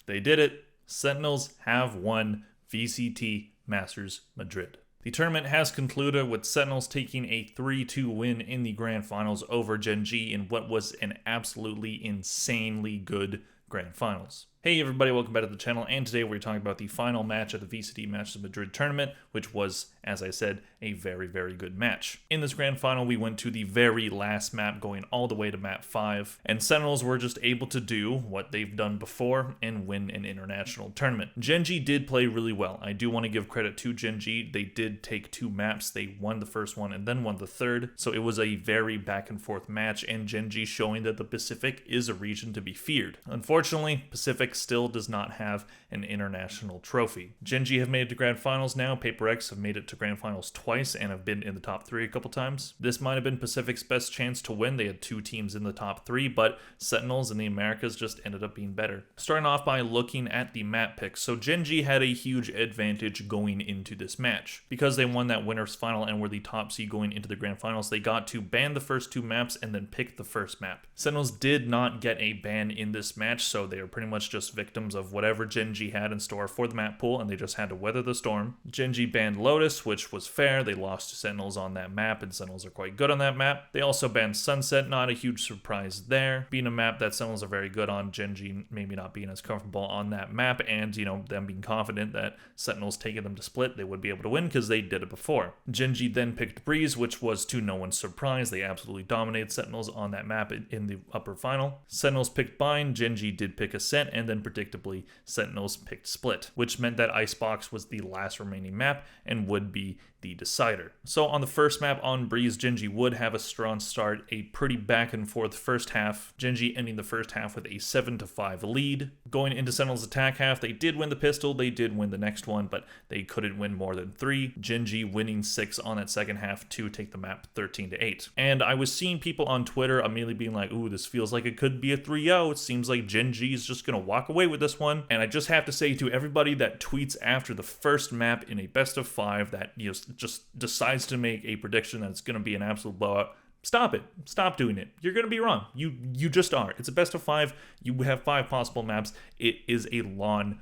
They did it. Sentinels have won VCT Masters Madrid. The tournament has concluded with Sentinels taking a 3-2 win in the Grand Finals over Gen G in what was an absolutely insanely good Grand Finals. Hey everybody, welcome back to the channel, and today we're talking about the final match of the VCT Masters Madrid tournament, which was, as I said, a very, very good match. In this grand final, we went to the very last map, going all the way to map 5, and Sentinels were just able to do what they've done before and win an international tournament. Gen G did play really well. I do want to give credit to Gen G. They did take 2 maps. They won the first one and then won the third, so it was a very back and forth match, and Gen G showing that the Pacific is a region to be feared. Unfortunately, Pacific still does not have an international trophy. Gen G have made it to Grand Finals now. Paper X have made it to Grand Finals twice and have been in the top 3 a couple times. This might have been Pacific's best chance to win. They had 2 teams in the top 3, but Sentinels in the Americas just ended up being better. Starting off by looking at the map picks. So Gen G had a huge advantage going into this match. Because they won that winner's final and were the top seed going into the Grand Finals, they got to ban the first 2 maps and then pick the first map. Sentinels did not get a ban in this match, so they were pretty much just victims of whatever Gen G had in store for the map pool, and they just had to weather the storm. Gen G banned Lotus, which was fair. They lost to Sentinels on that map, and Sentinels are quite good on that map. They also banned Sunset, not a huge surprise there. Being a map that Sentinels are very good on, Gen G maybe not being as comfortable on that map, and, them being confident that Sentinels taking them to split, they would be able to win because they did it before. Gen G then picked Breeze, which was to no one's surprise. They absolutely dominated Sentinels on that map in the upper final. Sentinels picked Bind, Gen G did pick Ascent, and then predictably Sentinels picked Split, which meant that Icebox was the last remaining map and would be the decider. So on the first map on Breeze, Gen G would have a strong start, a pretty back and forth first half. Gen G ending the first half with a 7-5 lead. Going into Sentinels attack half, they did win the pistol, they did win the next one, but they couldn't win more than 3. Gen G winning 6 on that second half to take the map 13-8. And I was seeing people on Twitter immediately being like, ooh, this feels like it could be a 3-0. It seems like Gen G is just gonna walk away with this one. And I just have to say to everybody that tweets after the first map in a best of 5 that just decides to make a prediction that it's going to be an absolute blowout, stop it. Stop doing it. You're going to be wrong. You just are. It's a best of 5. You have 5 possible maps. It is a lawn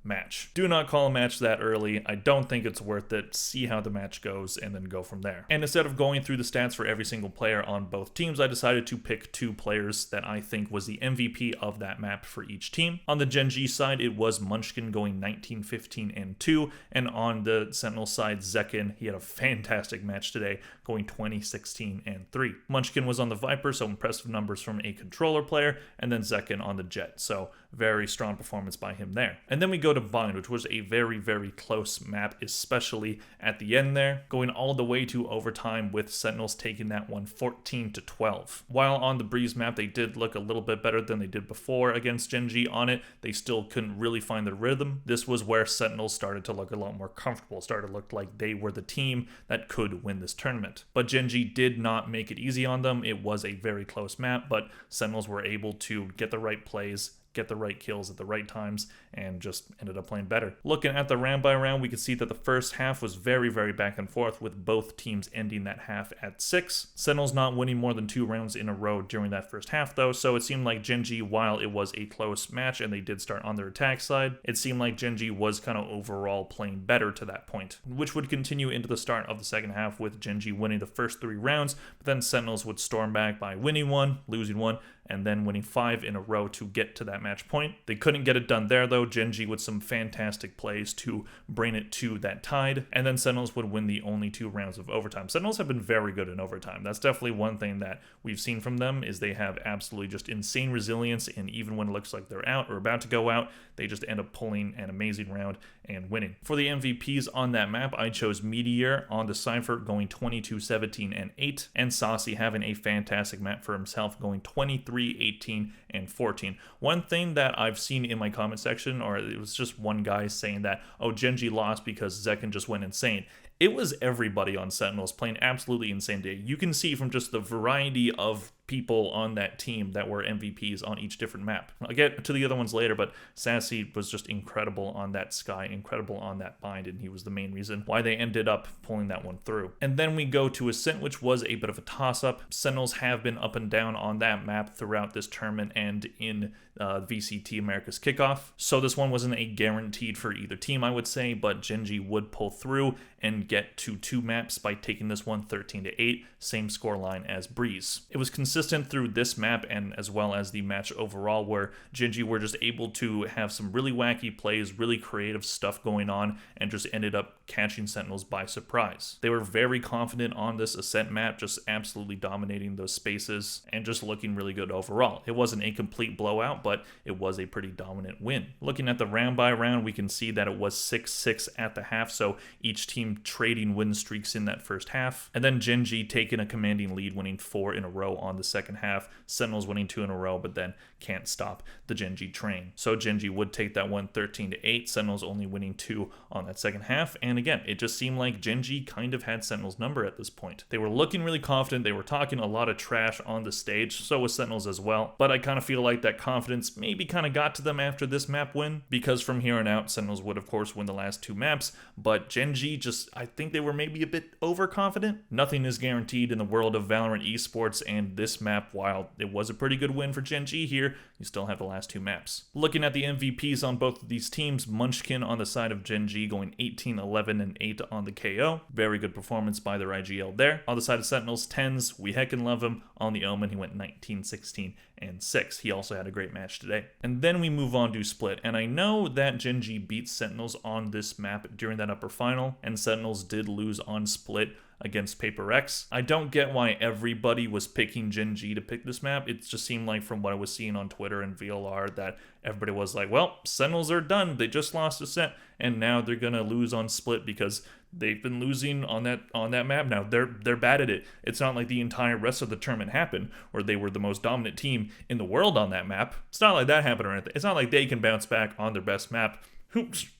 match. Do not call a match that early. I don't think it's worth it. See how the match goes and then go from there. And instead of going through the stats for every single player on both teams, I decided to pick 2 players that I think was the MVP of that map for each team. On the Gen G side, it was Munchkin going 19, 15, and 2. And on the Sentinel side, Zekin, he had a fantastic match today, going 20, 16, and 3. Munchkin was on the Viper, so impressive numbers from a controller player, and then Zekin on the Jet, so very strong performance by him there. And then we go to Bind, which was a very, very close map, especially at the end there, going all the way to overtime with Sentinels taking that one 14-12. While on the Breeze map, they did look a little bit better than they did before against Gen G on it. They still couldn't really find the rhythm. This was where Sentinels started to look a lot more comfortable, started to look like they were the team that could win this tournament. But Gen G did not make it easy on them. It was a very close map, but Sentinels were able to get the right plays, get the right kills at the right times, and just ended up playing better. Looking at the round by round, we could see that the first half was very, very back and forth, with both teams ending that half at 6. Sentinels not winning more than 2 rounds in a row during that first half though, so it seemed like Gen G, while it was a close match and they did start on their attack side, it seemed like Gen G was kind of overall playing better to that point, which would continue into the start of the second half with Gen G winning the first 3 rounds, but then Sentinels would storm back by winning 1, losing 1, and then winning 5 in a row to get to that match point. They couldn't get it done there though. Gen G with some fantastic plays to bring it to that tied, and then Sentinels would win the only 2 rounds of overtime. Sentinels have been very good in overtime. That's definitely one thing that we've seen from them, is they have absolutely just insane resilience, and even when it looks like they're out or about to go out, they just end up pulling an amazing round and winning. For the MVPs on that map, I chose Meteor on the Cypher going 22, 17, and 8, and Saucy having a fantastic map for himself going 23, 18, and 14. One thing that I've seen in my comment section, or it was just one guy saying that, oh, Gen G lost because Zekin just went insane. It was everybody on Sentinels playing absolutely insane day. You can see from just the variety of people on that team that were MVPs on each different map. I'll get to the other ones later, but Sassy was just incredible on that Sky, incredible on that Bind, and he was the main reason why they ended up pulling that one through. And then we go to Ascent, which was a bit of a toss-up. Sentinels have been up and down on that map throughout this tournament and in VCT America's Kickoff. So this one wasn't a guaranteed for either team, I would say, but Gen.G would pull through and get to 2 maps by taking this one 13-8, same scoreline as Breeze. It was consistent through this map and as well as the match overall, where Gen.G were just able to have some really wacky plays, really creative stuff going on, and just ended up catching Sentinels by surprise. They were very confident on this Ascent map, just absolutely dominating those spaces and just looking really good overall. It wasn't a complete blowout, but it was a pretty dominant win. Looking at the round by round, we can see that it was 6-6 at the half, so each team trading win streaks in that first half, and then Gen.G taking a commanding lead, winning 4 in a row on the second half, Sentinels winning 2 in a row, but then can't stop the Gen.G train. So Gen.G would take that one 13-8, Sentinels only winning 2 on that second half, and again, it just seemed like Gen.G kind of had Sentinels' number at this point. They were looking really confident, they were talking a lot of trash on the stage, so was Sentinels as well, but I kind of feel like that confidence maybe kind of got to them after this map win, because from here on out, Sentinels would of course win the last 2 maps, but Gen.G just, I think they were maybe a bit overconfident. Nothing is guaranteed in the world of Valorant esports, and this map, while it was a pretty good win for Gen.G here, you still have the last 2 maps. Looking at the MVPs on both of these teams, Munchkin on the side of Gen.G going 18, 11, and 8 on the KO. Very good performance by their IGL there. On the side of Sentinels, 10s, we heckin' love him. On the Omen, he went 19, 16, and 6. He also had a great match today. And then we move on to Split, and I know that Gen.G beat Sentinels on this map during that upper final, and Sentinels did lose on Split against Paper X. I don't get why everybody was picking Gen.G to pick this map. It just seemed like from what I was seeing on Twitter and VLR that everybody was like, well, Sentinels are done. They just lost Ascent, and now they're gonna lose on Split because they've been losing on that map now. They're bad at it. It's not like the entire rest of the tournament happened where they were the most dominant team in the world on that map. It's not like that happened or anything. It's not like they can bounce back on their best map.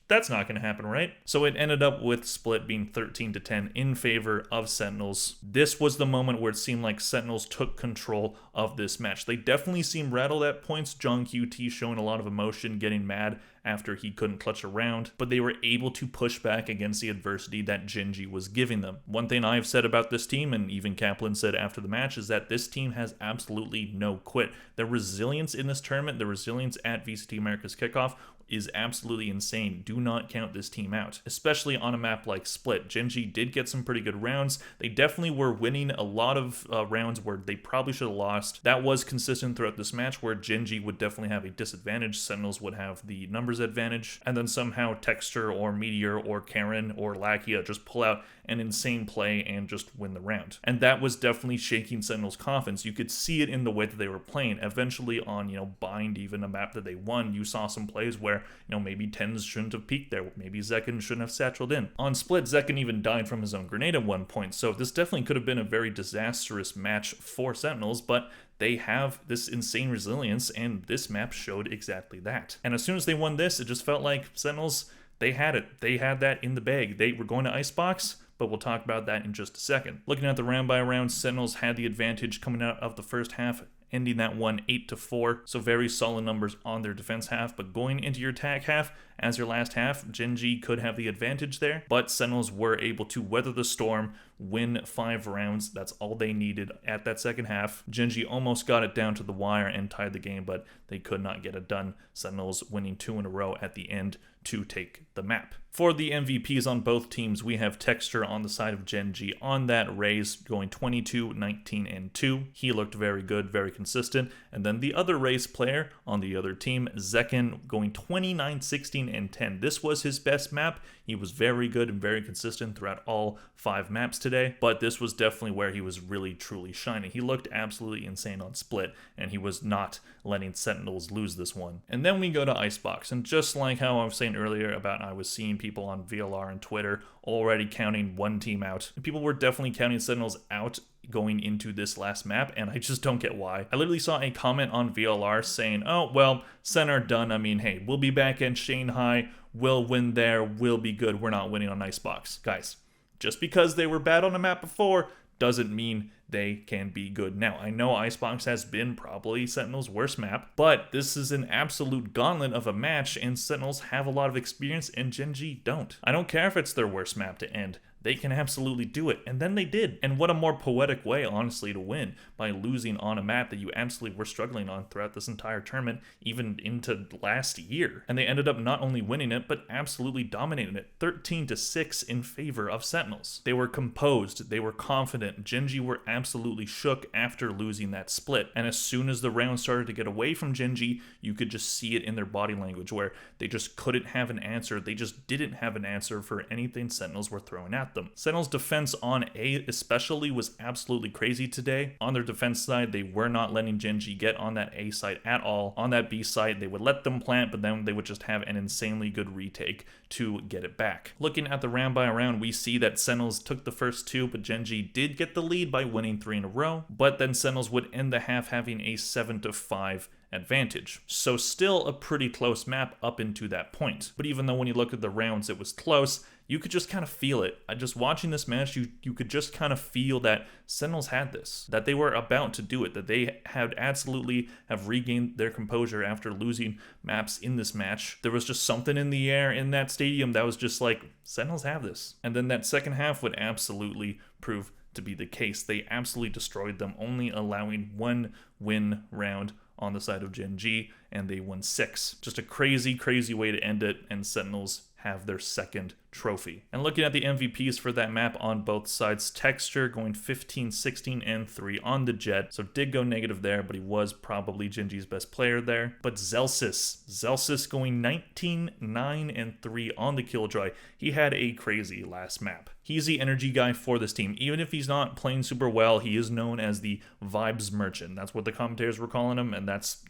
That's not going to happen, right? So it ended up with Split being 13-10 in favor of Sentinels. This was the moment where it seemed like Sentinels took control of this match. They definitely seemed rattled at points. John QT showing a lot of emotion, getting mad after he couldn't clutch a round, but they were able to push back against the adversity that Gen.G was giving them. One thing I've said about this team, and even Kaplan said after the match, is that this team has absolutely no quit. Their resilience in this tournament, the resilience at VCT America's Kickoff, is absolutely insane. Do not count this team out, especially on a map like Split. Gen.G did get some pretty good rounds. They definitely were winning a lot of rounds where they probably should have lost. That was consistent throughout this match, where Gen.G would definitely have a disadvantage. Sentinels would have the numbers advantage, and then somehow Texture or Meteor or Karen or Lakia just pull out an insane play and just win the round. And that was definitely shaking Sentinels' confidence. You could see it in the way that they were playing. Eventually on, Bind, even a map that they won, you saw some plays where, maybe 10s shouldn't have peeked there. Maybe Zekken shouldn't have satcheled in. On Split, Zekken even died from his own grenade at one point. So this definitely could have been a very disastrous match for Sentinels, but they have this insane resilience, and this map showed exactly that. And as soon as they won this, it just felt like Sentinels, they had it. They had that in the bag. They were going to Icebox, but we'll talk about that in just a second. Looking at the round by round, Sentinels had the advantage coming out of the first half, ending that one 8-4, so very solid numbers on their defense half, but going into your attack half, as your last half, Gen.G could have the advantage there, but Sentinels were able to weather the storm, win 5 rounds. That's all they needed at that second half. Gen.G almost got it down to the wire and tied the game, but they could not get it done. Sentinels winning 2 in a row at the end to take the map. For the MVPs on both teams, we have Texture on the side of Gen.G on that race, going 22, 19, and 2. He looked very good, very consistent. And then the other race player on the other team, Zekken, going 29, 16, and 10. This was his best map. He was very good and very consistent throughout all 5 maps today, but this was definitely where he was really, truly shining. He looked absolutely insane on Split, and he was not letting Sentinels lose this one. And then we go to Icebox, and just like how I was saying earlier about I was seeing people on VLR and Twitter already counting one team out, people were definitely counting Sentinels out going into this last map, and I just don't get why. I literally saw a comment on VLR saying, oh, well, Sen are done. I mean, hey, we'll be back in Shanghai, we'll win there, we'll be good, we're not winning on Icebox. Guys, just because they were bad on a map before doesn't mean they can be good now. I know Icebox has been probably Sentinel's worst map, but this is an absolute gauntlet of a match, and Sentinels have a lot of experience and Gen.G don't. I don't care if it's their worst map to end they can absolutely do it. And then they did. And what a more poetic way, honestly, to win by losing on a map that you absolutely were struggling on throughout this entire tournament, even into last year. And they ended up not only winning it, but absolutely dominating it, 13-6 in favor of Sentinels. They were composed, they were confident. Gen G were absolutely shook after losing that split. And as soon as the round started to get away from Gen G, you could just see it in their body language, where they just couldn't have an answer. They just didn't have an answer for anything Sentinels were throwing at them. Sentinels' defense on A especially was absolutely crazy today. On their defense side, they were not letting Gen G get on that A site at all. On that B site, they would let them plant, but then they would just have an insanely good retake to get it back. Looking at the round by round, we see that Sentinels took the first two, but Gen G did get the lead by winning 3 in a row. But then Sentinels would end the half having a 7-5 advantage. So still a pretty close map up into that point. But even though when you look at the rounds it was close, you could just kind of feel it. Just watching this match, you could just kind of feel that Sentinels had this, that they were about to do it, that they had absolutely have regained their composure after losing maps in this match. There was just something in the air in that stadium that was just like, Sentinels have this. And then that second half would absolutely prove to be the case. They absolutely destroyed them, only allowing 1 win round on the side of Gen G, and they won 6. Just a crazy, crazy way to end it, and Sentinels have their second trophy. And looking at the MVPs for that map on both sides, Texture going 15, 16, and 3 on the Jet, so did go negative there, but he was probably Gen G's best player there. But Zelsis going 19, 9, and 3 on the Killjoy. He had a crazy last map. He's the energy guy for this team. Even if he's not playing super well, he is known as the Vibes Merchant. That's what the commentators were calling him, and that's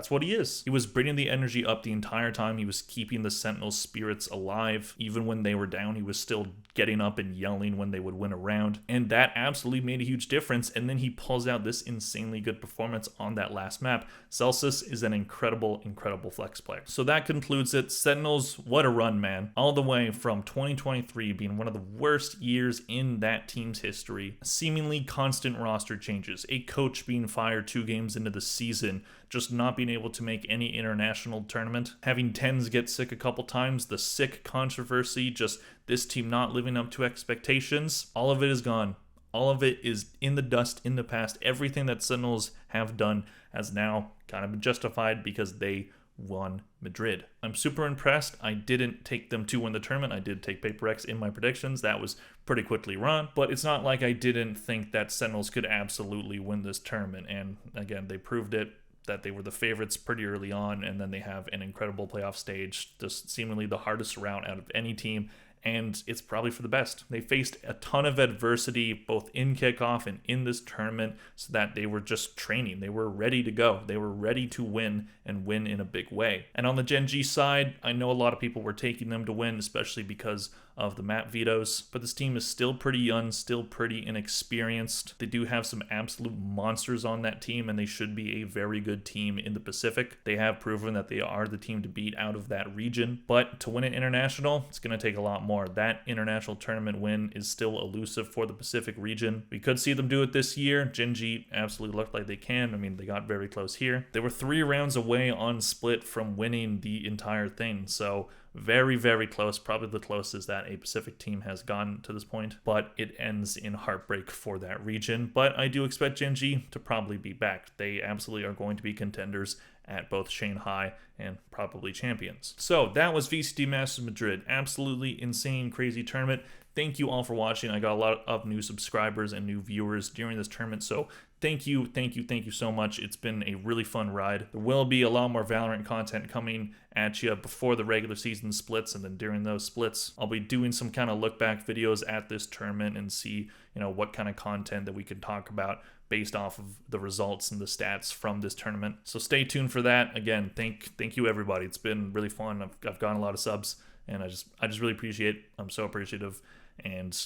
what he is. He was bringing the energy up the entire time. He was keeping the Sentinels' spirits alive. Even when they were down, he was still getting up and yelling when they would win a round. And that absolutely made a huge difference. And then he pulls out this insanely good performance on that last map. Celsius is an incredible, incredible flex player. So that concludes it. Sentinels, what a run, man. All the way from 2023 being one of the worst years in that team's history. Seemingly constant roster changes. A coach being fired 2 games into the season. Just not being able to make any international tournament, having TENS get sick a couple times, the sick controversy, just this team not living up to expectations, all of it is gone. All of it is in the dust, in the past. Everything that Sentinels have done has now kind of been justified because they won Madrid. I'm super impressed. I didn't take them to win the tournament. I did take Paper X in my predictions. That was pretty quickly run, but it's not like I didn't think that Sentinels could absolutely win this tournament. And again, they proved it, that they were the favorites pretty early on, and then they have an incredible playoff stage, just seemingly the hardest route out of any team, and it's probably for the best. They faced a ton of adversity, both in kickoff and in this tournament, so that they were just training. They were ready to go. They were ready to win, and win in a big way. And on the Gen G side, I know a lot of people were taking them to win, especially because of the map vetoes, but this team is still pretty young, still pretty inexperienced. They do have some absolute monsters on that team, and they should be a very good team in the Pacific. They have proven that they are the team to beat out of that region, but to win an international, it's going to take a lot more. That international tournament win is still elusive for the Pacific region. We could see them do it this year. Gen G absolutely looked like they can. I mean, they got very close here. They were 3 rounds away on split from winning the entire thing, so very, very close, probably the closest that a Pacific team has gone to this point, but it ends in heartbreak for that region. But I do expect Gen G to probably be back. They absolutely are going to be contenders at both Shanghai and probably champions. So that was VCT Masters Madrid. Absolutely insane, crazy tournament. Thank you all for watching. I got a lot of new subscribers and new viewers during this tournament, so thank you so much. It's been a really fun ride. There will be a lot more Valorant content coming at you before the regular season splits, and then during those splits, I'll be doing some kind of look back videos at this tournament and see, what kind of content that we can talk about based off of the results and the stats from this tournament. So stay tuned for that. Again, thank you everybody. It's been really fun. I've gotten a lot of subs, and I just really appreciate it. I'm so appreciative, and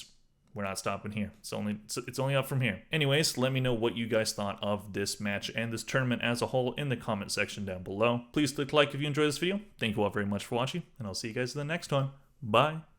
we're not stopping here. It's only up from here. Anyways, let me know what you guys thought of this match and this tournament as a whole in the comment section down below. Please click like if you enjoyed this video. Thank you all very much for watching, and I'll see you guys in the next one. Bye.